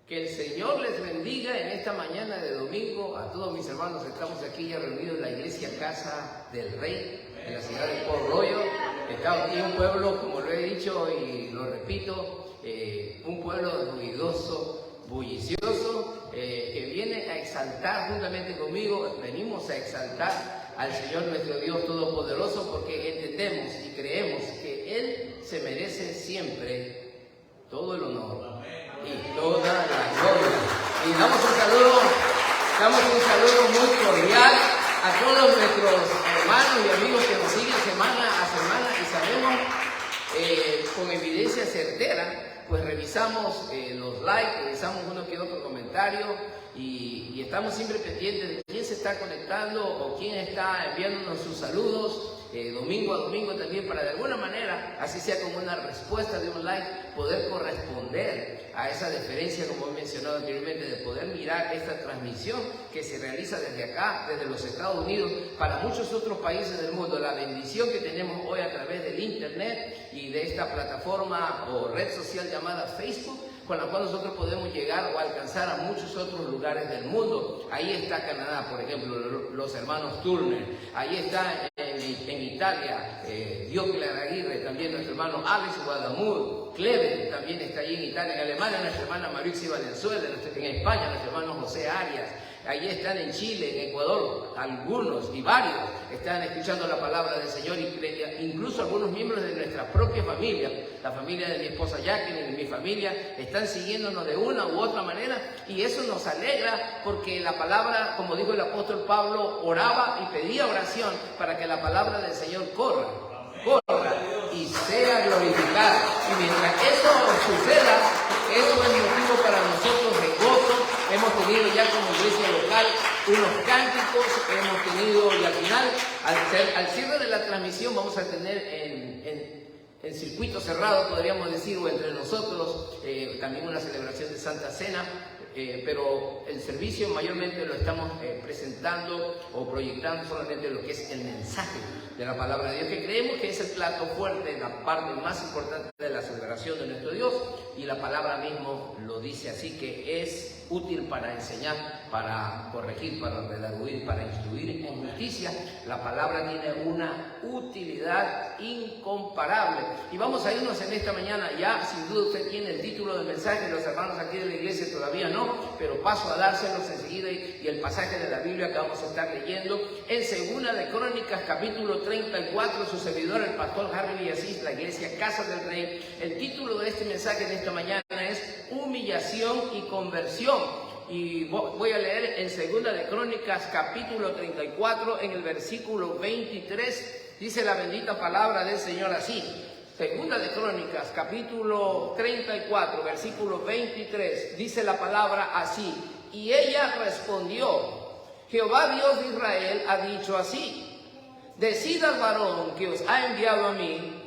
Que el Señor les bendiga en esta mañana de domingo. A todos mis hermanos, estamos aquí ya reunidos en la iglesia Casa del Rey, en la ciudad de Port Royal. Estamos aquí un pueblo, como lo he dicho y lo repito, un pueblo ruidoso, bullicioso, que viene a exaltar juntamente conmigo. Venimos a exaltar al Señor nuestro Dios Todopoderoso, porque entendemos y creemos que Él se merece siempre todo el honor y toda la gloria. Y damos un saludo muy cordial a todos nuestros hermanos y amigos que nos siguen semana a semana, y sabemos con evidencia certera, pues revisamos los likes, revisamos uno que otro comentario, y estamos siempre pendientes de quién se está conectando o quién está enviándonos sus saludos domingo a domingo también, para de alguna manera, así sea como una respuesta de un like, poder corresponder a esa deferencia, como he mencionado anteriormente, de poder mirar esta transmisión que se realiza desde acá, desde los Estados Unidos, para muchos otros países del mundo. La bendición que tenemos hoy a través del internet y de esta plataforma o red social llamada Facebook, con la cual nosotros podemos llegar o alcanzar a muchos otros lugares del mundo. Ahí está Canadá, por ejemplo, los hermanos Turner. Ahí está en Italia, Diocles Aguirre, también nuestro hermano Alex Guadamur. Cleven también está allí en Italia. En Alemania, nuestra hermana Marixi Valenzuela. En España, nuestro hermano José Arias. Allí están en Chile, en Ecuador, algunos y varios están escuchando la palabra del Señor, incluso algunos miembros de nuestra propia familia, la familia de mi esposa Jacqueline, de mi familia, están siguiéndonos de una u otra manera, y eso nos alegra, porque la palabra, como dijo el apóstol Pablo, oraba y pedía oración para que la palabra del Señor corra y sea glorificada. Y mientras eso suceda, eso es motivo para nosotros de gozo. Hemos tenido ya como iglesia local unos cánticos, hemos tenido, y al final, al cierre de la transmisión, vamos a tener en circuito cerrado, podríamos decir, o entre nosotros, también una celebración de Santa Cena, pero el servicio mayormente lo estamos presentando o proyectando solamente lo que es el mensaje de la palabra de Dios, que creemos que es el plato fuerte, la parte más importante de la celebración de nuestro Dios, y la palabra mismo lo dice así, que es útil para enseñar, para corregir, para redarguir, para instruir en justicia. La palabra tiene una utilidad incomparable. Y vamos a irnos en esta mañana. Ya sin duda usted tiene el título del mensaje, los hermanos aquí de la iglesia todavía no, pero paso a dárselos enseguida, y el pasaje de la Biblia que vamos a estar leyendo en Segunda de Crónicas, capítulo 34, su servidor, el pastor Harry Villasís, la iglesia Casa del Rey. El título de este mensaje de esta mañana es Humillación y Conversión. Y voy a leer en Segunda de Crónicas, capítulo 34, en el versículo 23, dice la bendita palabra del Señor así. Segunda de Crónicas, capítulo 34, versículo 23, dice la palabra así. Y ella respondió: Jehová Dios de Israel ha dicho así: decid al varón que os ha enviado a mí,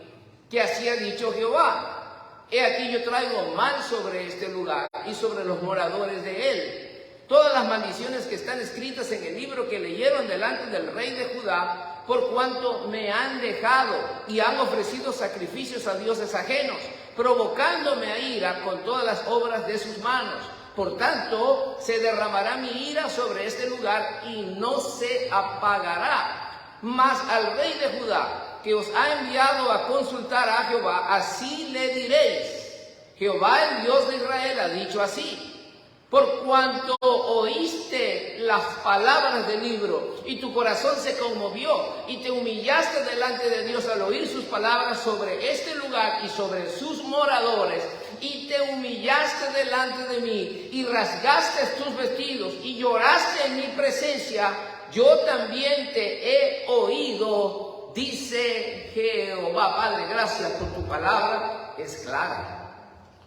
que así ha dicho Jehová: he aquí yo traigo mal sobre este lugar y sobre los moradores de él todas las maldiciones que están escritas en el libro que leyeron delante del rey de Judá, por cuanto me han dejado y han ofrecido sacrificios a dioses ajenos, provocándome a ira con todas las obras de sus manos. Por tanto, se derramará mi ira sobre este lugar y no se apagará. Mas al rey de Judá, que os ha enviado a consultar a Jehová, así le diréis: Jehová el Dios de Israel ha dicho así: por cuanto oíste las palabras del libro y tu corazón se conmovió y te humillaste delante de Dios al oír sus palabras sobre este lugar y sobre sus moradores, y te humillaste delante de mí y rasgaste tus vestidos y lloraste en mi presencia, yo también te he oído, dice Jehová. Padre, gracias por tu palabra, es clara,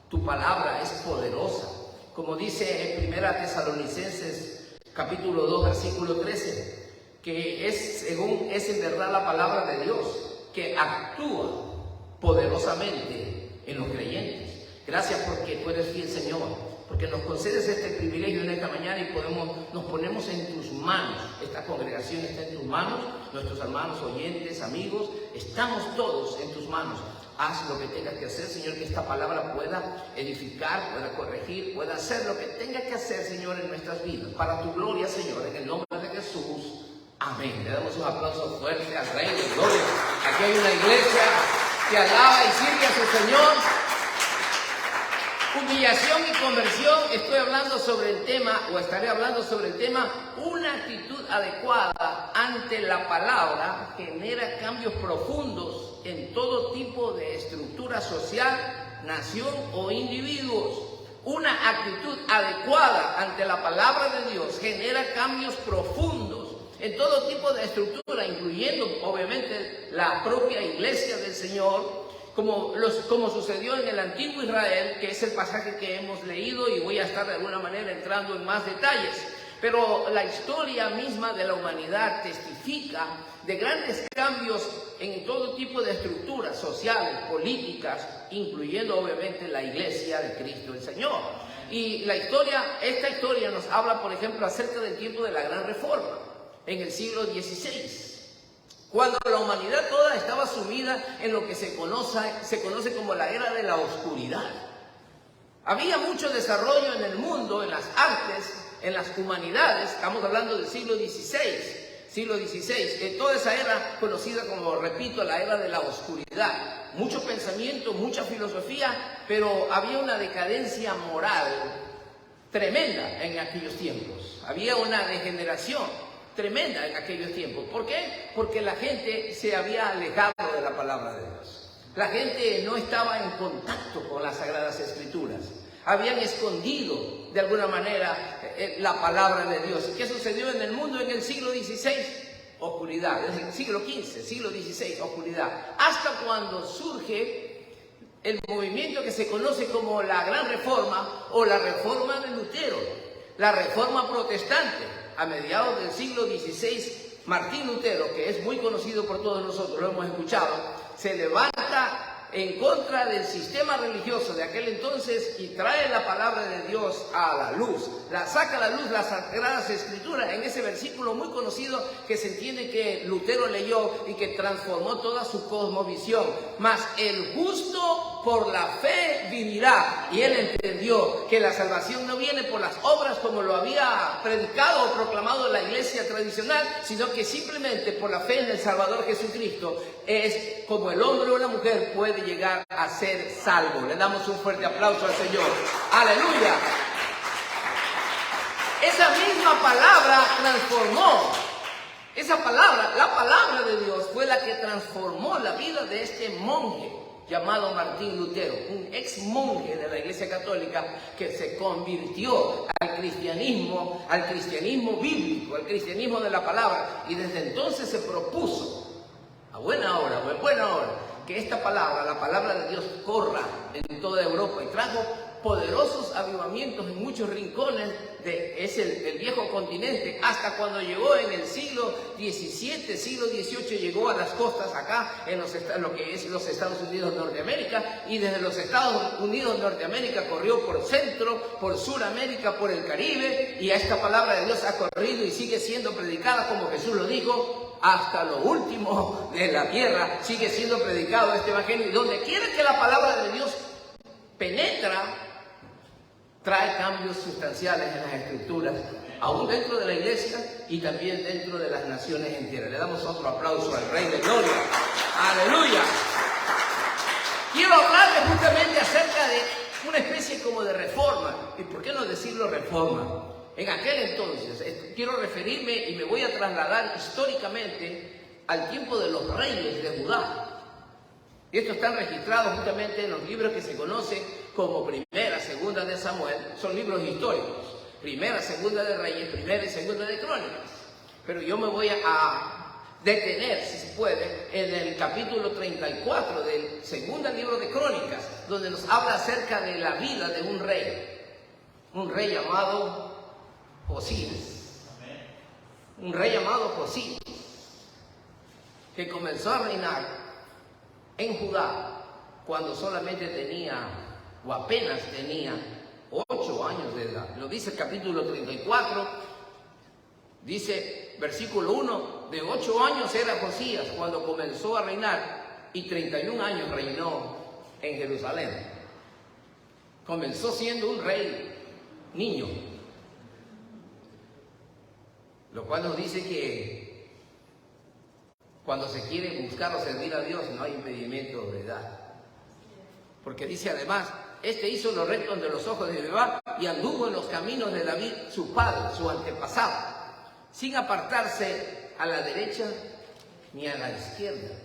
tu palabra es poderosa. Como dice en Primera Tesalonicenses, capítulo 2, versículo 13, que es en verdad la palabra de Dios, que actúa poderosamente en los creyentes. Gracias porque tú eres fiel, Señor, porque nos concedes este privilegio en esta mañana y nos ponemos en tus manos. Esta congregación está en tus manos, nuestros hermanos oyentes, amigos, estamos todos en tus manos. haz lo que tengas que hacer, Señor, que esta palabra pueda edificar, pueda corregir, pueda hacer lo que tenga que hacer, Señor, en nuestras vidas. Para tu gloria, Señor, en el nombre de Jesús. Amén. Le damos un aplauso fuerte al Rey de Gloria. Aquí hay una iglesia que alaba y sirve a su Señor. Humillación y conversión. Estoy hablando sobre el tema, o estaré hablando sobre el tema, una actitud adecuada ante la palabra genera cambios profundos en todo tipo de estructura social, nación o individuos. Una actitud adecuada ante la palabra de Dios genera cambios profundos en todo tipo de estructura, incluyendo obviamente la propia iglesia del Señor, como sucedió en el antiguo Israel, que es el pasaje que hemos leído, y voy a estar de alguna manera entrando en más detalles. Pero la historia misma de la humanidad testifica de grandes cambios en todo tipo de estructuras sociales, políticas, incluyendo obviamente la iglesia de Cristo el Señor. Y esta historia nos habla, por ejemplo, acerca del tiempo de la Gran Reforma, en el siglo XVI. Cuando la humanidad toda estaba sumida en lo que se conoce como la era de la oscuridad. Había mucho desarrollo en el mundo, en las artes, en las humanidades. Estamos hablando del siglo XVI, toda esa era conocida como, repito, la era de la oscuridad. Mucho pensamiento, mucha filosofía, pero había una decadencia moral tremenda en aquellos tiempos. Había una degeneración tremenda en aquellos tiempos. ¿Por qué? Porque la gente se había alejado de la palabra de Dios. La gente no estaba en contacto con las Sagradas Escrituras. Habían escondido de alguna manera la palabra de Dios. ¿Qué sucedió en el mundo en el siglo XVI? Oscuridad. Desde el siglo XV, siglo XVI, oscuridad. Hasta cuando surge el movimiento que se conoce como la Gran Reforma o la Reforma de Lutero, la Reforma Protestante. A mediados del siglo XVI, Martín Lutero, que es muy conocido por todos nosotros, lo hemos escuchado, se levanta en contra del sistema religioso de aquel entonces y trae la palabra de Dios a la luz. Saca a la luz las Sagradas Escrituras en ese versículo muy conocido que se entiende que Lutero leyó y que transformó toda su cosmovisión. Mas el justo por la fe vivirá. Y él entendió que la salvación no viene por las obras como lo había predicado o proclamado la iglesia tradicional, sino que simplemente por la fe en el Salvador Jesucristo es como el hombre o la mujer puede llegar a ser salvo. Le damos un fuerte aplauso al Señor. ¡Aleluya! Esa misma palabra transformó. Esa palabra, la palabra de Dios, fue la que transformó la vida de este monje llamado Martín Lutero, un ex monje de la Iglesia Católica que se convirtió al cristianismo bíblico, al cristianismo de la palabra, y desde entonces se propuso a buena hora o en buena hora que esta palabra, la palabra de Dios, corra en toda Europa, y trajo poderosos avivamientos en muchos rincones del viejo continente, hasta cuando llegó en el siglo XVII, siglo XVIII, llegó a las costas acá, en lo que es los Estados Unidos de Norteamérica, y desde los Estados Unidos de Norteamérica corrió por Centro, por Suramérica, por el Caribe, y esta palabra de Dios ha corrido y sigue siendo predicada como Jesús lo dijo, hasta lo último de la tierra sigue siendo predicado este evangelio, y donde quiera que la palabra de Dios penetra, trae cambios sustanciales en las estructuras, aún dentro de la iglesia y también dentro de las naciones enteras. Le damos otro aplauso al Rey de Gloria. ¡Aleluya! Quiero hablarles justamente acerca de una especie como de reforma. ¿Y por qué no decirlo reforma? En aquel entonces, quiero referirme y me voy a trasladar históricamente al tiempo de los reyes de Judá. Y estos están registrados justamente en los libros que se conocen como Primera, Segunda de Samuel. Son libros históricos. Primera, Segunda de Reyes, Primera y Segunda de Crónicas. Pero yo me voy a detener, si se puede, en el capítulo 34 del segundo libro de Crónicas, donde nos habla acerca de la vida de un rey llamado Josías. Un rey llamado Josías, que comenzó a reinar en Judá cuando solamente tenía, o apenas tenía, 8 años de edad. Lo dice el capítulo 34, dice versículo 1, de 8 años era Josías cuando comenzó a reinar, y 31 años reinó en Jerusalén. Comenzó siendo un rey niño, lo cual nos dice que cuando se quiere buscar o servir a Dios no hay impedimento de edad. Porque dice además, este hizo lo recto ante los ojos de Jehová y anduvo en los caminos de David, su padre, su antepasado, sin apartarse a la derecha ni a la izquierda.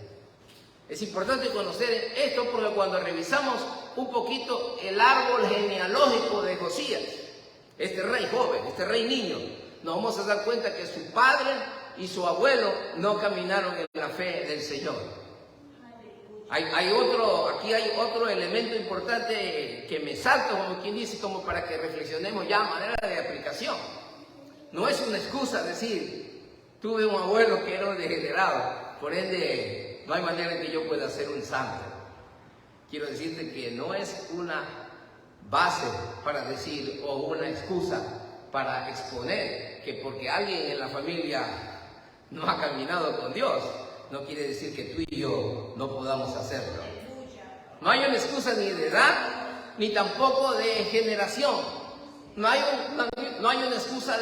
Es importante conocer esto porque cuando revisamos un poquito el árbol genealógico de Josías, este rey joven, este rey niño, nos vamos a dar cuenta que su padre y su abuelo no caminaron en la fe del Señor. Aquí hay otro elemento importante que me salta, como quien dice, como para que reflexionemos ya a manera de aplicación. No es una excusa decir, tuve un abuelo que era un degenerado, por ende no hay manera en que yo pueda ser un santo. Quiero decirte que no es una base para decir o una excusa para exponer que porque alguien en la familia no ha caminado con Dios, no quiere decir que tú y yo no podamos hacerlo. No hay una excusa ni de edad, ni tampoco de generación. No hay una excusa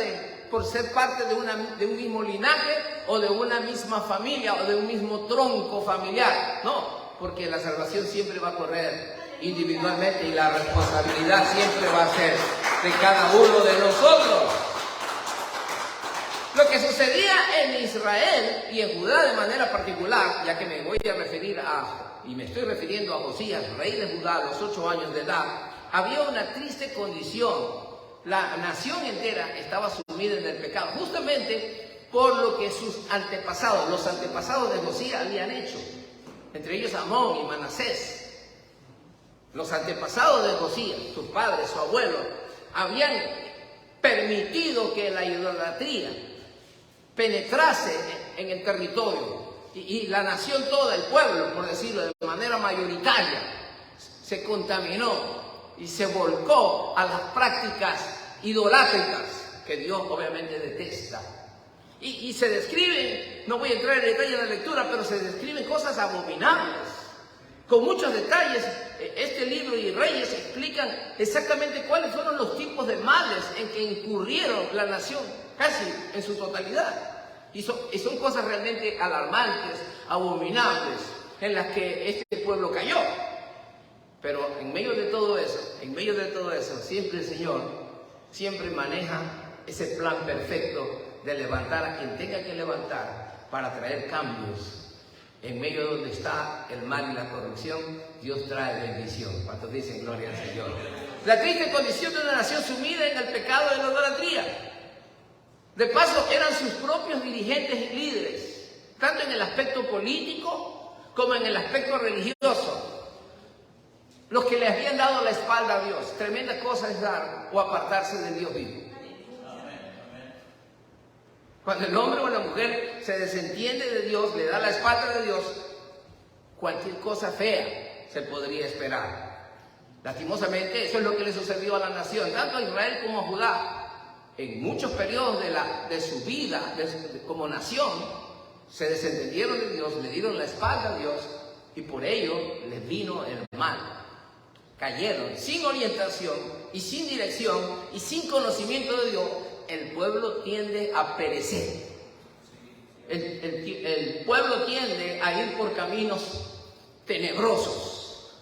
por ser parte de un mismo linaje o de una misma familia o de un mismo tronco familiar. No, porque la salvación siempre va a correr individualmente y la responsabilidad siempre va a ser de cada uno de nosotros. Lo que sucedía en Israel y en Judá de manera particular, ya que me voy a referir y me estoy refiriendo a Josías, rey de Judá a los 8 años de edad, había una triste condición. La nación entera estaba sumida en el pecado, justamente por lo que sus antepasados, los antepasados de Josías habían hecho, entre ellos Amón y Manasés. Los antepasados de Josías, sus padres, su abuelo, habían permitido que la idolatría penetrase en el territorio y la nación toda, el pueblo, por decirlo de manera mayoritaria, se contaminó y se volcó a las prácticas idolátricas que Dios obviamente detesta. Y se describen, no voy a entrar en detalle en la lectura, pero se describen cosas abominables, con muchos detalles. Este libro y Reyes explican exactamente cuáles fueron los tipos de males en que incurrieron la nación, casi en su totalidad. Y son cosas realmente alarmantes, abominables, en las que este pueblo cayó. Pero en medio de todo eso, siempre el Señor, siempre maneja ese plan perfecto de levantar a quien tenga que levantar para traer cambios. En medio de donde está el mal y la corrupción, Dios trae bendición. ¿Cuántos dicen gloria al Señor? La triste condición de una nación sumida en el pecado de la idolatría. De paso, eran sus propios dirigentes y líderes, tanto en el aspecto político como en el aspecto religioso, los que le habían dado la espalda a Dios. Tremenda cosa es dar o apartarse de Dios vivo. Cuando el hombre o la mujer se desentiende de Dios, le da la espalda de Dios, cualquier cosa fea se podría esperar. Lastimosamente, eso es lo que le sucedió a la nación, tanto a Israel como a Judá. En muchos periodos de su vida como nación, se desentendieron de Dios, le dieron la espalda a Dios y por ello les vino el mal. Cayeron sin orientación y sin dirección y sin conocimiento de Dios. El pueblo tiende a perecer. El pueblo tiende a ir por caminos tenebrosos,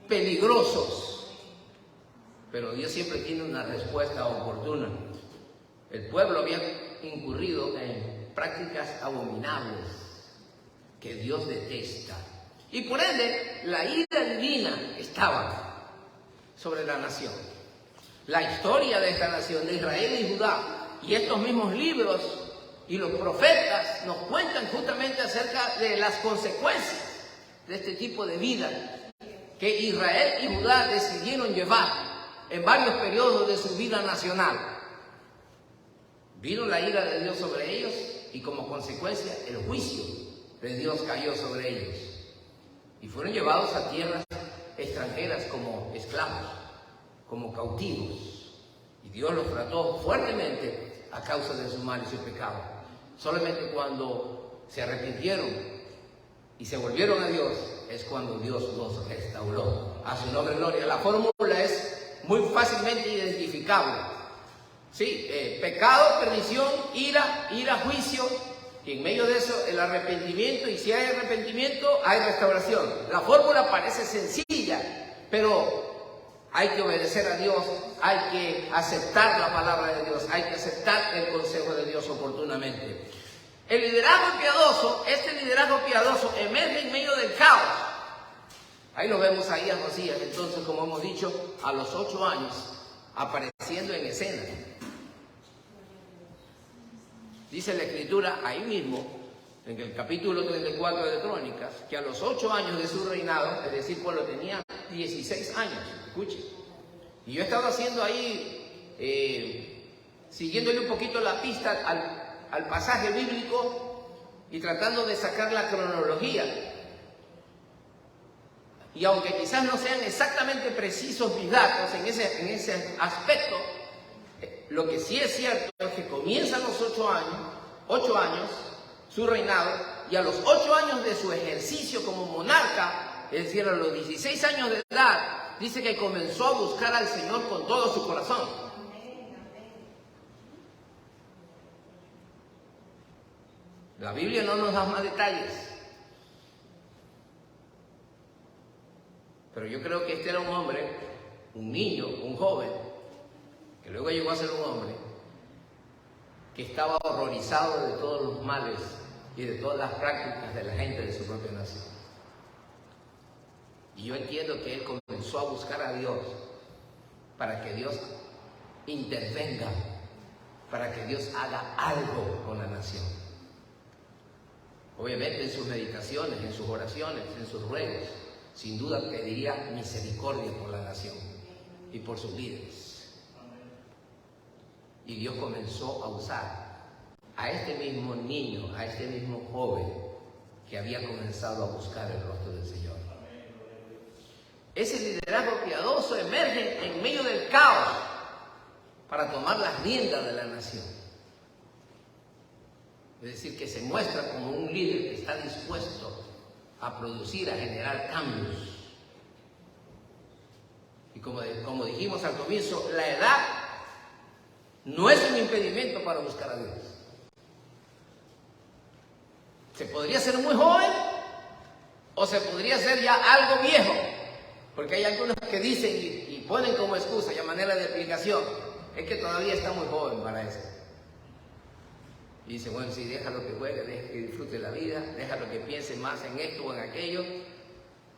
peligrosos. Pero Dios siempre tiene una respuesta oportuna. El pueblo había incurrido en prácticas abominables que Dios detesta. Y por ende, la ira divina estaba sobre la nación. La historia de esta nación, de Israel y Judá, y estos mismos libros y los profetas nos cuentan justamente acerca de las consecuencias de este tipo de vida que Israel y Judá decidieron llevar en varios periodos de su vida nacional. Vino la ira de Dios sobre ellos y como consecuencia el juicio de Dios cayó sobre ellos. Y fueron llevados a tierras extranjeras como esclavos, como cautivos. Y Dios los trató fuertemente a causa de su mal y su pecado. Solamente cuando se arrepintieron y se volvieron a Dios, es cuando Dios los restauró. A su nombre gloria. La fórmula es muy fácilmente identificable. Sí, pecado, perdición, ira, juicio, y en medio de eso el arrepentimiento, y si hay arrepentimiento, hay restauración. La fórmula parece sencilla, pero hay que obedecer a Dios, hay que aceptar la palabra de Dios, hay que aceptar el consejo de Dios oportunamente. El liderazgo piadoso, emerge en medio del caos. Ahí lo vemos ahí a Josías, entonces, como hemos dicho, a los 8 años, apareciendo en escena. Dice la Escritura ahí mismo, en el capítulo 34 de Crónicas, que a los 8 años de su reinado, es decir, cuando tenía 16 años, escuche. Y yo he estado haciendo ahí, siguiéndole un poquito la pista al pasaje bíblico y tratando de sacar la cronología. Y aunque quizás no sean exactamente precisos mis datos en ese aspecto, lo que sí es cierto es que comienzan los 8 años, su reinado, y a los 8 años de su ejercicio como monarca, es decir, a los 16 años de edad, dice que comenzó a buscar al Señor con todo su corazón. La Biblia no nos da más detalles, pero yo creo que este era un hombre, un niño, un joven, que luego llegó a ser un hombre, que estaba horrorizado de todos los males y de todas las prácticas de la gente de su propia nación. Y yo entiendo que él comenzó a buscar a Dios para que Dios intervenga, para que Dios haga algo con la nación. Obviamente en sus meditaciones, en sus oraciones, en sus ruegos, sin duda pediría misericordia por la nación y por sus líderes. Y Dios comenzó a usar a este mismo niño, a este mismo joven que había comenzado a buscar el rostro del Señor. Ese liderazgo piadoso emerge en medio del caos para tomar las riendas de la nación. Es decir, que se muestra como un líder que está dispuesto a producir, a generar cambios. Y como dijimos al comienzo, la edad no es un impedimento para buscar a Dios. Se podría ser muy joven o se podría ser ya algo viejo, porque hay algunos que dicen y ponen como excusa y a manera de aplicación, es que todavía está muy joven para eso. Y dice, bueno, sí, déjalo que juegue, deja que disfrute la vida, déjalo que piense más en esto o en aquello,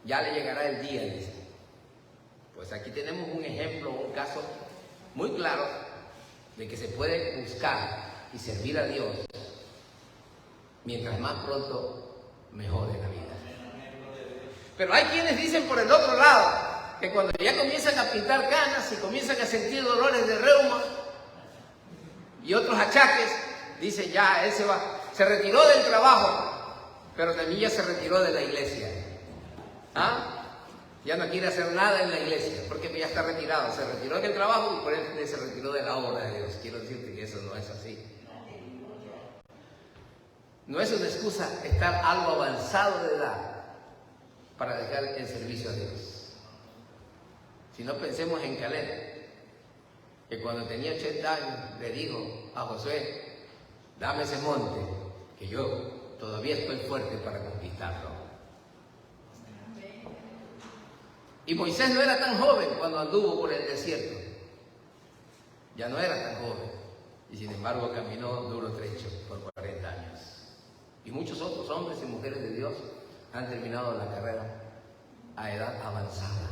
ya le llegará el día, dice. Pues aquí tenemos un ejemplo, un caso muy claro de que se puede buscar y servir a Dios mientras más pronto mejor en la vida. Pero hay quienes dicen por el otro lado que cuando ya comienzan a pintar canas y comienzan a sentir dolores de reuma y otros achaques, dicen ya, él se retiró del trabajo, pero también ya se retiró de la iglesia. Ya no quiere hacer nada en la iglesia, porque ya está retirado. Se retiró del trabajo y por ende se retiró de la obra de Dios. Quiero decirte que eso no es así. No es una excusa estar algo avanzado de edad para dejar el servicio a Dios. Si no, pensemos en Caleb, que cuando tenía 80 años le dijo a Josué, dame ese monte, que yo todavía estoy fuerte para conquistarlo. Y Moisés no era tan joven cuando anduvo por el desierto. Ya no era tan joven. Y sin embargo caminó duro trecho por 40 años. Y muchos otros hombres y mujeres de Dios han terminado la carrera a edad avanzada.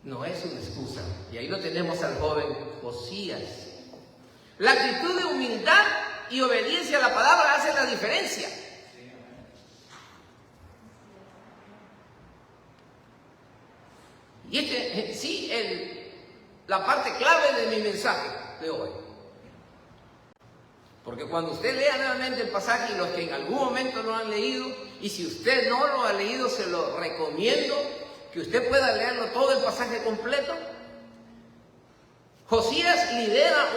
No es una excusa. Y ahí lo tenemos al joven Josías. La actitud de humildad y obediencia a la palabra hace la diferencia. Y sí, la parte clave de mi mensaje de hoy. Porque cuando usted lea nuevamente el pasaje, y los que en algún momento lo han leído, y si usted no lo ha leído, se lo recomiendo que usted pueda leerlo todo el pasaje completo. Josías lidera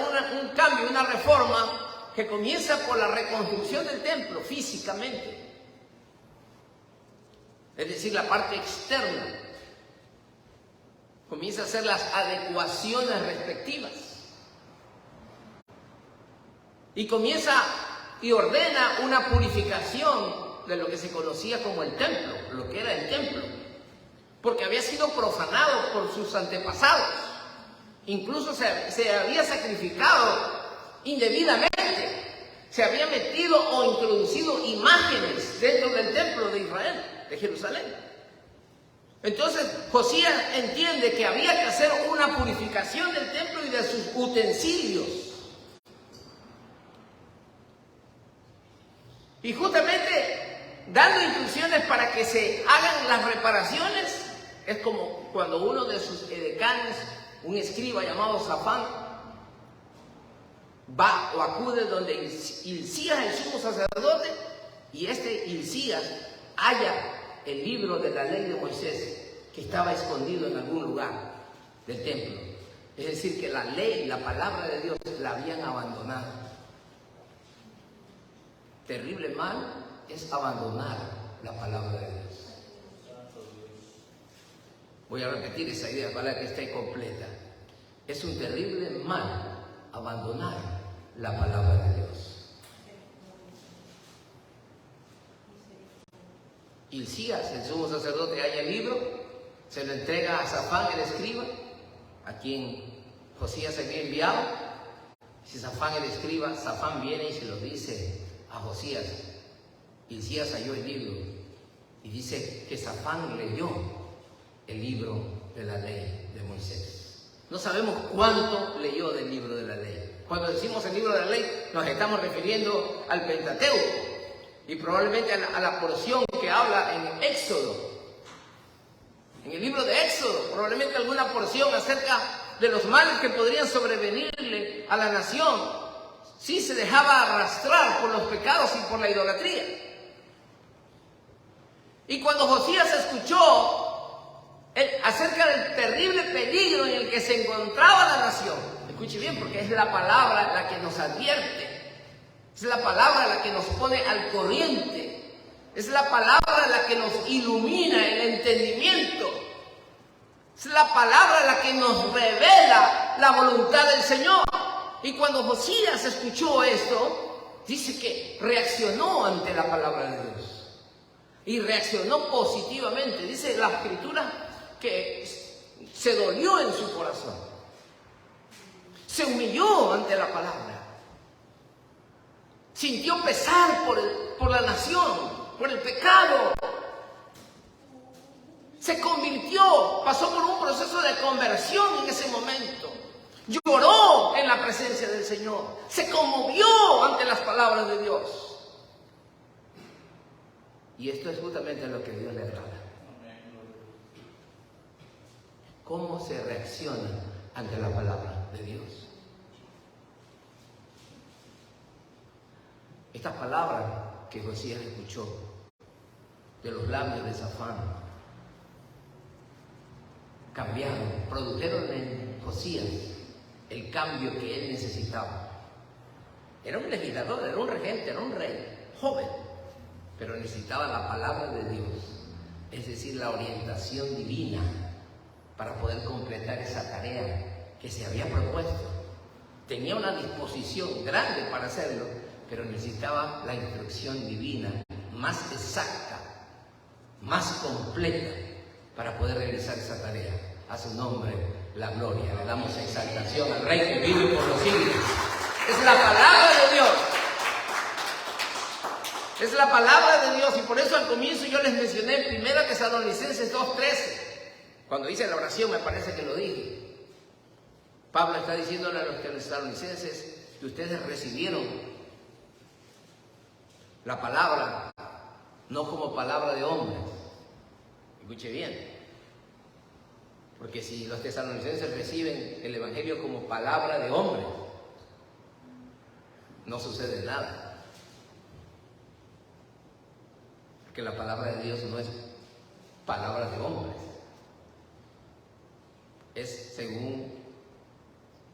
un cambio, una reforma que comienza por la reconstrucción del templo físicamente. es decir, la parte externa. Comienza a hacer las adecuaciones respectivas. Y comienza y ordena una purificación de lo que se conocía como el templo, lo que era el templo, porque había sido profanado por sus antepasados. Incluso se había sacrificado indebidamente, se había metido o introducido imágenes dentro del templo de Israel, de Jerusalén. Entonces Josías entiende que había que hacer una purificación del templo y de sus utensilios. Y justamente dando instrucciones para que se hagan las reparaciones, es como cuando uno de sus edecanes, un escriba llamado Safán, va o acude donde Hilcías, el sumo sacerdote, y este Hilcías halla el libro de la ley de Moisés que estaba escondido en algún lugar del templo. Es decir, que la ley, la palabra de Dios, la habían abandonado. Terrible mal es abandonar la palabra de Dios. Voy a repetir esa idea para que esté completa. Es un terrible mal abandonar la palabra de Dios. Hilcías, el sumo sacerdote, halla el libro, se lo entrega a Safán, el escriba, a quien Josías había enviado. Si Safán, el escriba, Safán viene y se lo dice a Josías. Hilcías halló el libro y dice que Safán leyó el libro de la ley de Moisés. No sabemos cuánto leyó del libro de la ley. Cuando decimos el libro de la ley, nos estamos refiriendo al Pentateuco y probablemente a la porción que habla en Éxodo. En el libro de Éxodo, probablemente alguna porción acerca de los males que podrían sobrevenirle a la nación si se dejaba arrastrar por los pecados y por la idolatría. Y cuando Josías escuchó acerca del terrible peligro en el que se encontraba la nación, escuche bien, porque es la palabra la que nos advierte, es la palabra la que nos pone al corriente, es la palabra la que nos ilumina el entendimiento, es la palabra la que nos revela la voluntad del Señor. Y cuando Josías escuchó esto, dice que reaccionó ante la palabra de Dios. Y reaccionó positivamente. Dice la Escritura que se dolió en su corazón. Se humilló ante la palabra. Sintió pesar por la nación, por el pecado. Se convirtió, pasó por un proceso de conversión en ese momento. Lloró en la presencia del Señor. Se conmovió ante las palabras de Dios. Y esto es justamente lo que a Dios le agrada. ¿Cómo se reacciona ante la palabra de Dios? Estas palabras que Josías escuchó de los labios de Safán cambiaron, produjeron en Josías el cambio que él necesitaba. Era un legislador, era un regente, era un rey, joven, pero necesitaba la palabra de Dios, es decir, la orientación divina para poder completar esa tarea que se había propuesto. Tenía una disposición grande para hacerlo, pero necesitaba la instrucción divina más exacta, más completa para poder realizar esa tarea. A su nombre la gloria, le damos exaltación al Rey que vive por los siglos. Es la palabra de Dios. Es la palabra de Dios, y por eso al comienzo yo les mencioné 1 Tesalonicenses 2:13. Cuando hice la oración me parece que lo dije. Pablo está diciéndole a los tesalonicenses que ustedes recibieron la palabra no como palabra de hombres. Escuche bien. Porque si los tesalonicenses reciben el Evangelio como palabra de hombres, no sucede nada. Porque la palabra de Dios no es palabra de hombres. Es según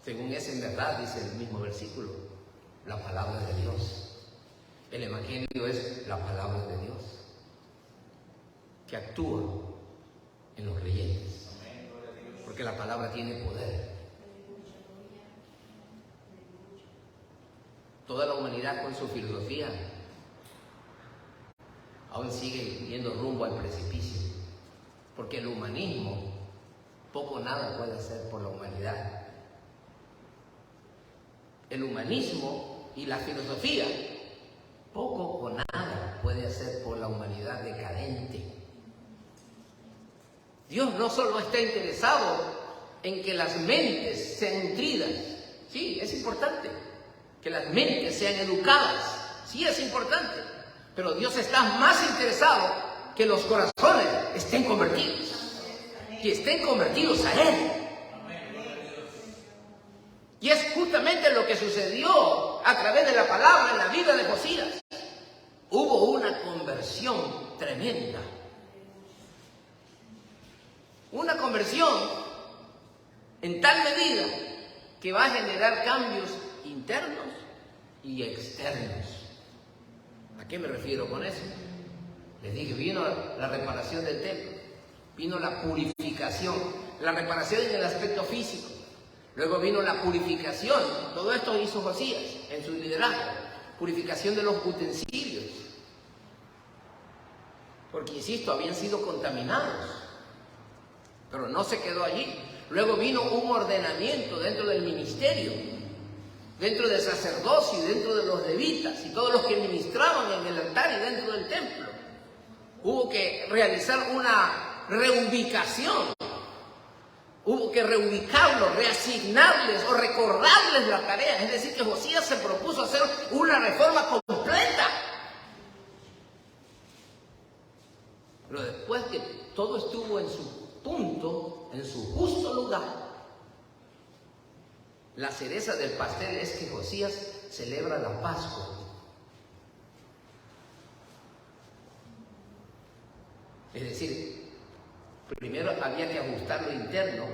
es en verdad, dice el mismo versículo, la palabra de Dios. El Evangelio es la palabra de Dios. que actúa en los creyentes, porque la palabra tiene poder. Toda la humanidad con su filosofía aún sigue yendo rumbo al precipicio, porque el humanismo poco o nada puede hacer por la humanidad. El humanismo y la filosofía poco o nada puede hacer por la humanidad decadente. Dios no solo está interesado en que las mentes sean nutridas, sí, es importante que las mentes sean educadas, sí es importante, pero Dios está más interesado que los corazones estén convertidos, que estén convertidos a Él. Y es justamente lo que sucedió a través de la palabra en la vida de Josías. Hubo una conversión tremenda. Una conversión en tal medida que va a generar cambios internos y externos. ¿A qué me refiero con eso? Les dije, vino la reparación del templo, vino la purificación, la reparación en el aspecto físico. Luego vino la purificación, todo esto hizo Josías en su liderazgo, purificación de los utensilios, porque insisto, habían sido contaminados, pero no se quedó allí. Luego vino un ordenamiento dentro del ministerio, dentro del sacerdocio y dentro de los levitas y todos los que ministraban en el altar y dentro del templo. Hubo que realizar una reubicación. Hubo que reubicarlos, reasignarles o recordarles la tarea. Es decir, que Josías se propuso hacer una reforma completa. Pero después que todo estuvo en su punto, en su justo lugar, la cereza del pastel es que Josías celebra la Pascua. Es decir, primero había que ajustar lo interno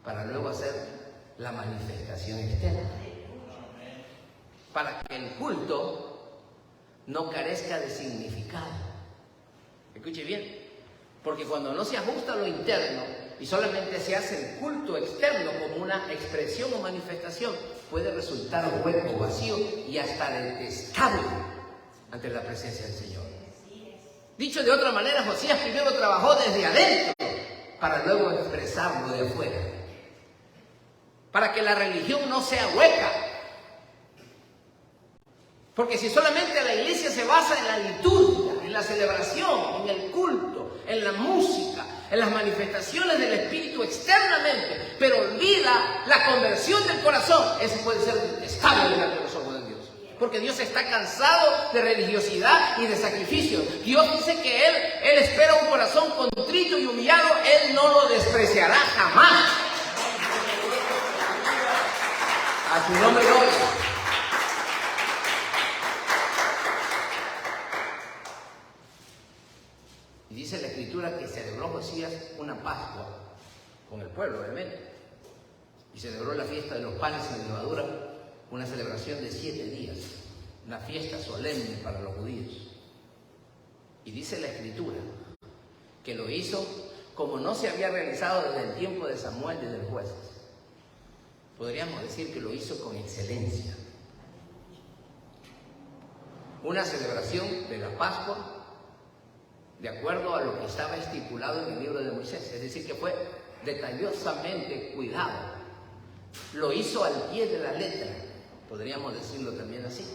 para luego hacer la manifestación externa. Para que el culto no carezca de significado. Escuche bien, porque cuando no se ajusta lo interno y solamente se hace el culto externo como una expresión o manifestación, puede resultar hueco, vacío y hasta detestable ante la presencia del Señor. Dicho de otra manera, Josías primero trabajó desde adentro para luego expresarlo de afuera. Para que la religión no sea hueca. Porque si solamente la iglesia se basa en la liturgia, en la celebración, en el culto, en la música, en las manifestaciones del Espíritu externamente, pero olvida la conversión del corazón, eso puede ser detestable delante de los ojos de Dios. Porque Dios está cansado de religiosidad y de sacrificio. Dios dice que Él espera un corazón contrito y humillado. Él no lo despreciará jamás. A su nombre gloria. Y dice la Escritura que celebró Josías una Pascua con el pueblo, obviamente. Y celebró la fiesta de los panes sin levadura, una celebración de 7 días, una fiesta solemne para los judíos. Y dice la Escritura que lo hizo como no se había realizado desde el tiempo de Samuel y de los jueces. Podríamos decir que lo hizo con excelencia. Una celebración de la Pascua de acuerdo a lo que estaba estipulado en el libro de Moisés, es decir, que fue detallosamente cuidado. Lo hizo al pie de la letra, podríamos decirlo también así.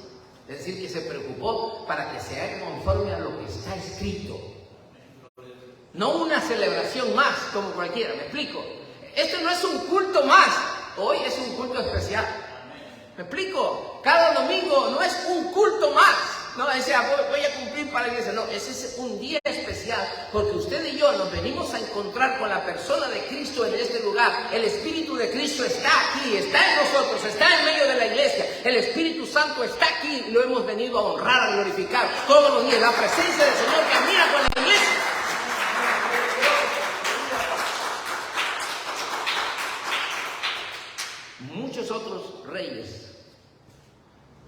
Es decir, que se preocupó para que se haga conforme a lo que está escrito. No una celebración más como cualquiera, ¿me explico? Esto no es un culto más, hoy es un culto especial. ¿Me explico? Cada domingo no es un culto más. No, voy a cumplir para la iglesia. No, ese es un día especial porque usted y yo nos venimos a encontrar con la persona de Cristo en este lugar. El Espíritu de Cristo está aquí, está en nosotros, está en medio de la iglesia. El Espíritu Santo está aquí y lo hemos venido a honrar, a glorificar todos los días. La presencia del Señor camina con la iglesia. Muchos otros reyes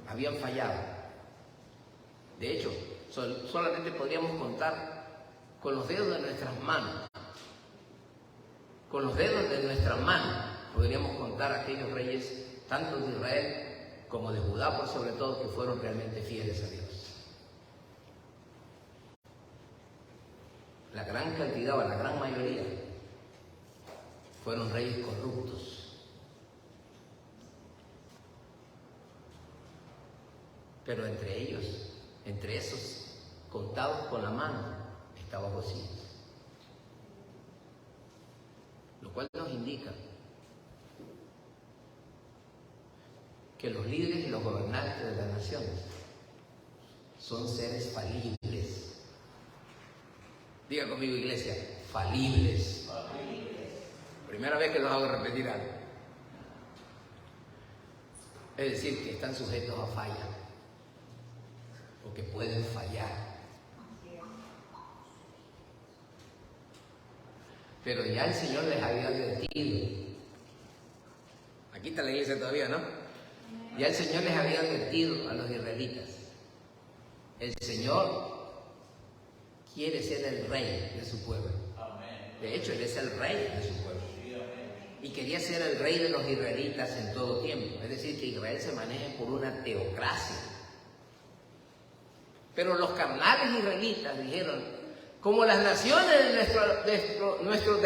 habían fallado. De hecho, solamente podríamos contar con los dedos de nuestras manos. Con los dedos de nuestras manos podríamos contar a aquellos reyes, tanto de Israel como de Judá, por sobre todo, que fueron realmente fieles a Dios. La gran cantidad o la gran mayoría fueron reyes corruptos. Pero entre ellos, entre esos contados con la mano, estaba Josías. Lo cual nos indica que los líderes y los gobernantes de las naciones son seres falibles. Diga conmigo, iglesia, falibles. Primera vez que los hago repetir algo. Es decir, que están sujetos a falla, o que pueden fallar. Pero ya el Señor les había advertido. Aquí está la iglesia todavía, ¿no? Ya el Señor les había advertido a los israelitas. El Señor quiere ser el rey de su pueblo. De hecho, Él es el rey de su pueblo. Y quería ser el rey de los israelitas en todo tiempo. Es decir, que Israel se maneje por una teocracia. Pero los carnales israelitas dijeron, como las naciones de nuestro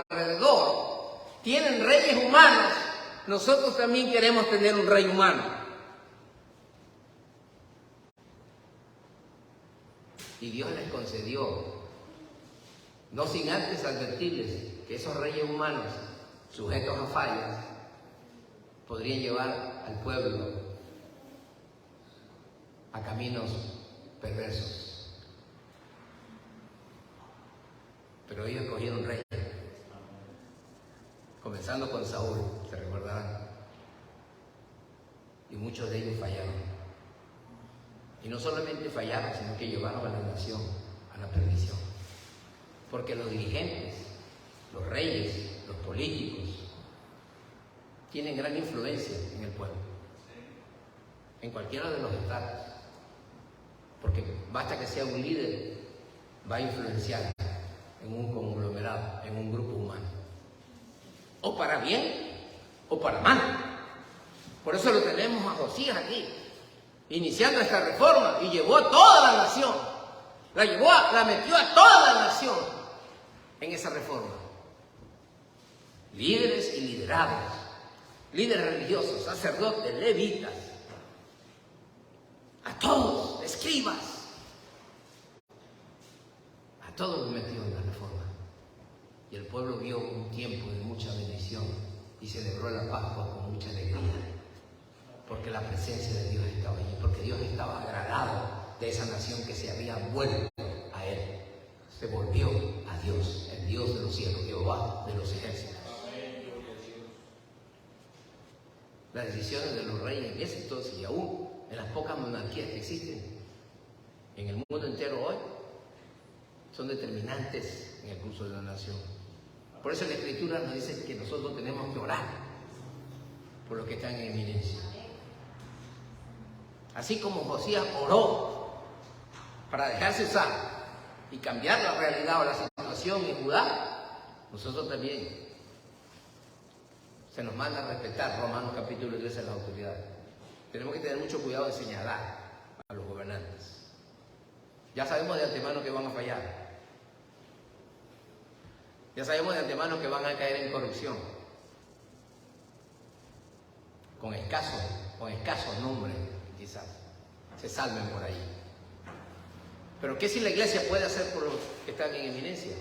alrededor tienen reyes humanos, nosotros también queremos tener un rey humano. Y Dios les concedió, no sin antes advertirles que esos reyes humanos, sujetos a fallas, podrían llevar al pueblo a caminos perversos. Pero ellos escogieron rey, comenzando con Saúl, se recordarán, y muchos de ellos fallaron. Y no solamente fallaron, sino que llevaron a la nación a la perdición. Porque los dirigentes, los reyes, los políticos, tienen gran influencia en el pueblo, en cualquiera de los estados. Porque basta que sea un líder, va a influenciar en un conglomerado, en un grupo humano. O para bien, o para mal. Por eso lo tenemos a Josías aquí, iniciando esta reforma, y llevó a toda la nación, la metió a toda la nación en esa reforma. Líderes y liderados, líderes religiosos, sacerdotes, levitas, a todos, escribas, a todos los metió en la reforma. Y el pueblo vio un tiempo de mucha bendición y celebró la Pascua con mucha alegría, porque la presencia de Dios estaba allí, porque Dios estaba agradado de esa nación que se había vuelto a Él. Se volvió a Dios, el Dios de los cielos, Jehová de los ejércitos. Las decisiones de los reyes en ese entonces, y aún en las pocas monarquías que existen en el mundo entero hoy, son determinantes en el curso de la nación. Por eso la Escritura nos dice que nosotros tenemos que orar por los que están en eminencia. Así como Josías oró para dejarse usar y cambiar la realidad o la situación en Judá, nosotros también se nos manda a respetar Romanos capítulo 13 a las autoridades. Tenemos que tener mucho cuidado de señalar a los gobernantes. Ya sabemos de antemano que van a fallar. Ya sabemos de antemano que van a caer en corrupción. Con escasos nombres, quizás, se salven por ahí. Pero ¿qué si la iglesia puede hacer por los que están en eminencia?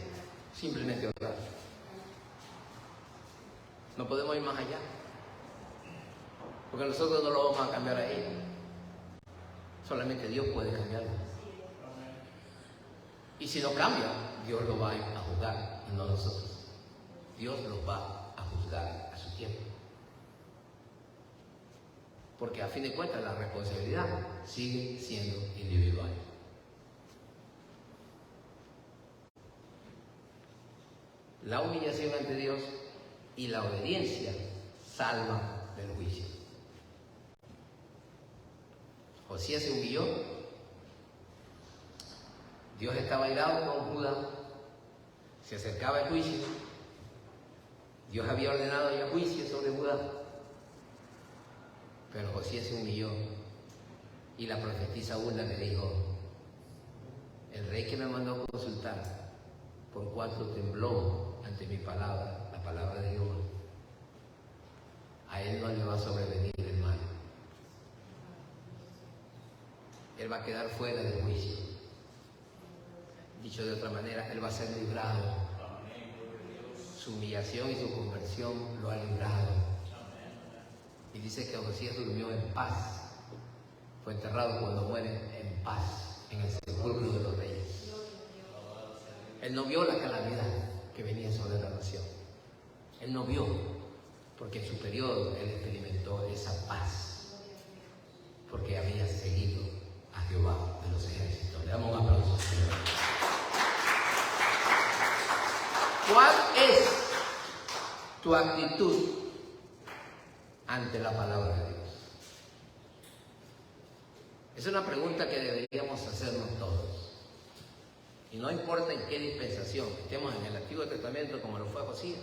Simplemente orar. No podemos ir más allá, porque nosotros no lo vamos a cambiar a ellos. Solamente Dios puede cambiarlo. Y si no cambia, Dios lo va a juzgar, y no nosotros. Dios los va a juzgar a su tiempo. Porque a fin de cuentas la responsabilidad sigue siendo individual. La humillación ante Dios y la obediencia salvan del juicio. Josías se humilló Dios estaba airado con Judá, se acercaba el juicio. Dios había ordenado ya juicio sobre Judá, pero Josías se humilló y la profetisa Hulda le dijo: el rey que me mandó a consultar, por cuanto tembló ante mi palabra, la palabra de Jehová, a él no le va a sobrevenir el mal. Él va a quedar fuera del juicio. Dicho de otra manera, él va a ser librado. Su humillación y su conversión lo ha librado. Y dice que Josías durmió en paz. Fue enterrado cuando muere en paz, en el sepulcro de los reyes. Él no vio la calamidad que venía sobre la nación. Él no vio, porque en su periodo él experimentó esa paz, porque había seguido a Jehová de los ejércitos. Le damos un aplauso, Señor. ¿Cuál es tu actitud ante la palabra de Dios? Es una pregunta que deberíamos hacernos todos. Y no importa en qué dispensación, estemos en el Antiguo Testamento como lo fue Josías,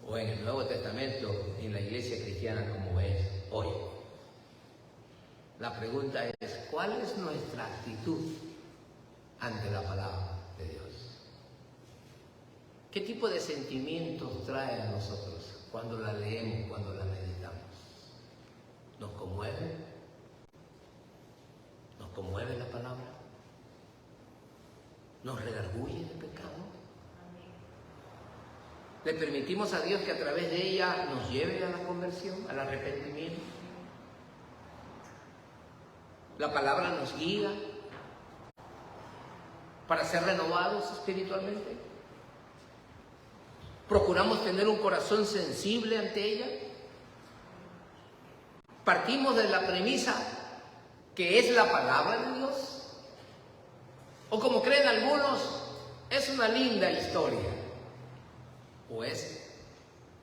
o en el Nuevo Testamento, en la iglesia cristiana como es hoy. La pregunta es: ¿cuál es nuestra actitud ante la palabra de Dios? ¿Qué tipo de sentimientos trae a nosotros cuando la leemos, cuando la meditamos? ¿Nos conmueve? ¿Nos conmueve la palabra? ¿Nos redarguye de pecado? ¿Le permitimos a Dios que a través de ella nos lleve a la conversión, al arrepentimiento? ¿La palabra nos guía para ser renovados espiritualmente? ¿Procuramos tener un corazón sensible ante ella? ¿Partimos de la premisa que es la palabra de Dios? ¿O como creen algunos, es una linda historia? ¿O es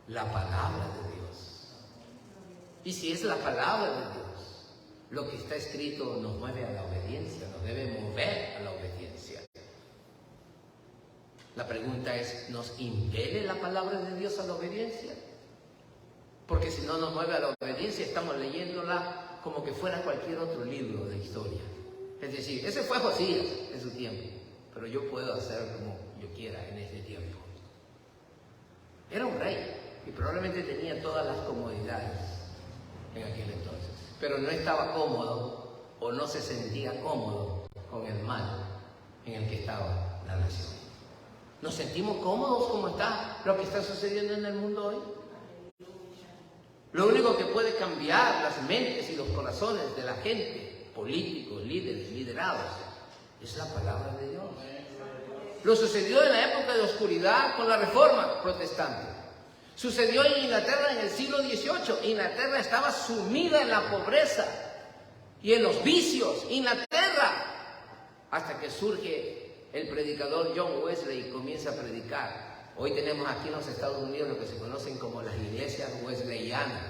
la palabra de Dios? Y si es la palabra de Dios, lo que está escrito nos mueve a la obediencia, nos debe mover a la obediencia. La pregunta es: ¿nos impele la palabra de Dios a la obediencia? Porque si no nos mueve a la obediencia, estamos leyéndola como que fuera cualquier otro libro de historia. Es decir, ese fue Josías en su tiempo, pero yo puedo hacer como yo quiera en este tiempo. Era un rey y probablemente tenía todas las comodidades en aquel entonces, pero no estaba cómodo o no se sentía cómodo con el mal en el que estaba la nación. ¿Nos sentimos cómodos como está lo que está sucediendo en el mundo hoy? Lo único que puede cambiar las mentes y los corazones de la gente, políticos, líderes, liderados, es la palabra de Dios. Lo sucedió en la época de oscuridad con la Reforma Protestante. Sucedió en Inglaterra en el siglo XVIII. Inglaterra estaba sumida en la pobreza y en los vicios. Inglaterra, hasta que surge el predicador John Wesley y comienza a predicar. Hoy tenemos aquí en los Estados Unidos lo que se conocen como las iglesias wesleyanas.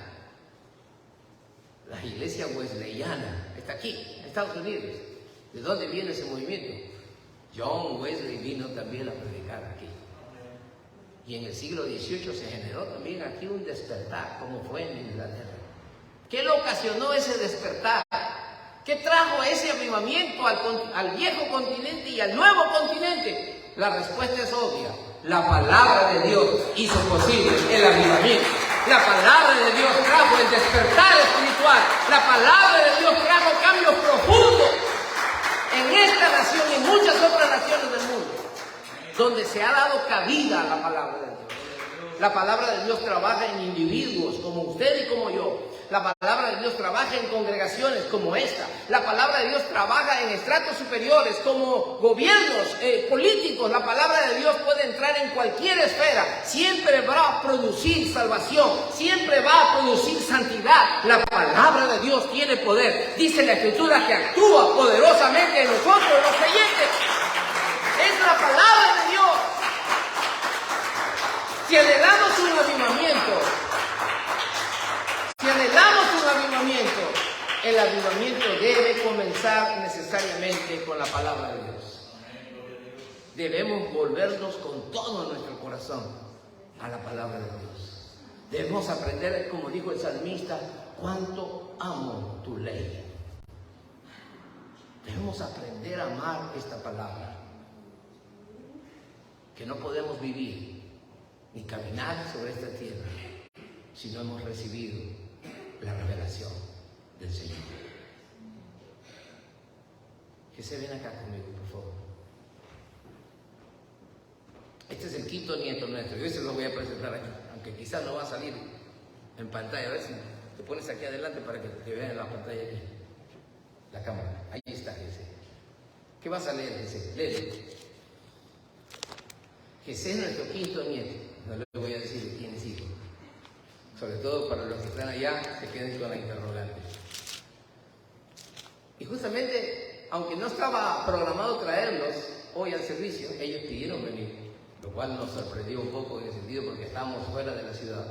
La iglesia wesleyana está aquí, en Estados Unidos. ¿De dónde viene ese movimiento? John Wesley vino también a predicar aquí. Y en el siglo XVIII se generó también aquí un despertar, como fue en Inglaterra. ¿Qué lo ocasionó ese despertar? ¿Qué trajo ese avivamiento al viejo continente y al nuevo continente? La respuesta es obvia. La palabra de Dios hizo posible el avivamiento. La palabra de Dios trajo el despertar espiritual. La palabra de Dios trajo cambios profundos en esta nación y en muchas otras naciones del mundo, donde se ha dado cabida a la palabra de Dios. La palabra de Dios trabaja en individuos como usted y como yo. La palabra de Dios trabaja en congregaciones como esta. La palabra de Dios trabaja en estratos superiores como gobiernos políticos. La palabra de Dios puede entrar en cualquier esfera. Siempre va a producir salvación. Siempre va a producir santidad. La palabra de Dios tiene poder. Dice la Escritura que actúa poderosamente en nosotros, los creyentes. Es la palabra de Dios. Si anhelamos un avivamiento, el avivamiento debe comenzar necesariamente con la palabra de Dios. debemos volvernos con todo nuestro corazón a la palabra de Dios. Debemos aprender, como dijo el salmista, cuánto amo tu ley. Debemos aprender a amar esta palabra, que no podemos vivir ni caminar sobre esta tierra si no hemos recibido la revelación del Señor. Que se ven acá conmigo, por favor. Este es el quinto nieto nuestro. Yo se lo voy a presentar aquí, aunque quizás no va a salir en pantalla. A ver si te pones aquí adelante para que te vean en la pantalla aquí. La cámara. Ahí está ese. ¿Qué vas a leer ese? Léele. Ese es nuestro quinto nieto. No le voy a decir de quién es hijo. Sobre todo para los que están allá, se queden con la interrogante. Y justamente, aunque no estaba programado traerlos hoy al servicio, ellos pidieron venir, lo cual nos sorprendió un poco en el sentido porque estábamos fuera de la ciudad.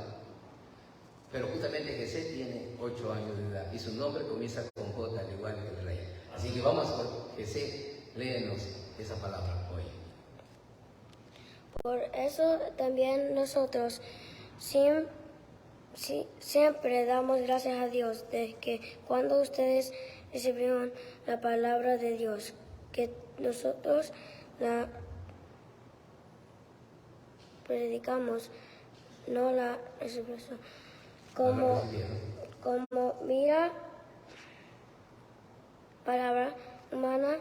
Pero justamente Jesús tiene 8 años de edad y su nombre comienza con J, al igual que el rey. Así que vamos por Jesús, léenos esa palabra hoy. Por eso también nosotros siempre damos gracias a Dios de que cuando ustedes recibieron la palabra de Dios, que nosotros la predicamos, no la recibimos como mira palabra humana,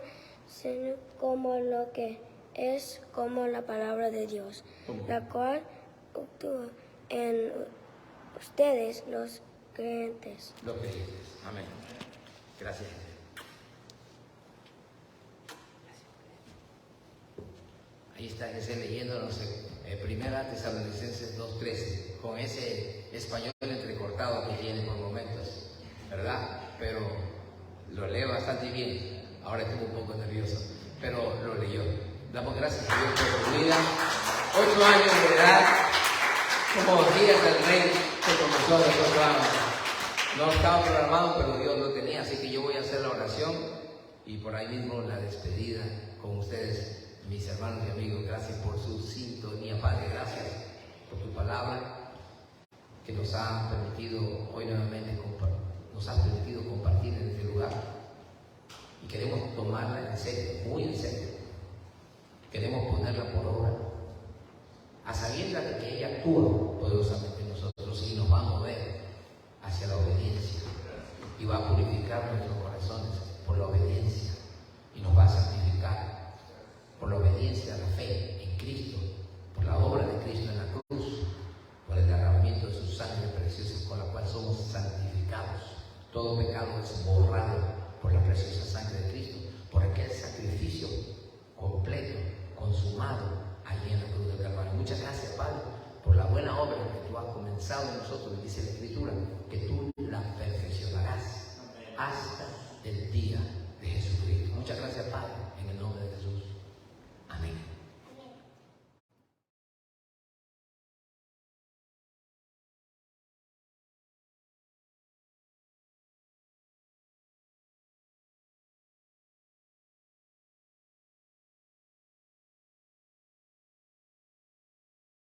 sino como lo que es como la palabra de Dios, la cual actúa en ustedes los creyentes. Los creyentes. Amén. Gracias. Ahí está Jesús leyéndonos Primera Tesalonicenses 2:13, con ese español entrecortado que tiene por momentos, ¿verdad? Pero lo lee bastante bien. Ahora estoy un poco nervioso, pero lo leyó. Damos gracias a Dios por su vida. 8 años de edad, como días del rey que comenzó a los 8 años. No estaba programado, pero Dios lo tenía, así que yo voy a hacer la oración y por ahí mismo la despedida con ustedes, mis hermanos y amigos. Gracias por su sintonía, Padre. Gracias por tu palabra que nos ha permitido hoy nuevamente compartir en este lugar. Y queremos tomarla en serio, muy en serio. Queremos ponerla por obra, a sabiendas de que ella actúa poderosamente en nosotros y nos va a mover hacia la obediencia y va a purificar nuestros corazones por la obediencia y nos va a santificar por la obediencia a la fe en Cristo, por la obra de Cristo en la cruz, por el derramamiento de su sangre preciosa con la cual somos santificados. Todo pecado es borrado por la preciosa sangre de Cristo, por aquel sacrificio completo, consumado allí en la cruz del Calvario. Muchas gracias, Padre, por la buena obra que tú has comenzado en nosotros, dice la Escritura, que tú la perfeccionarás hasta el día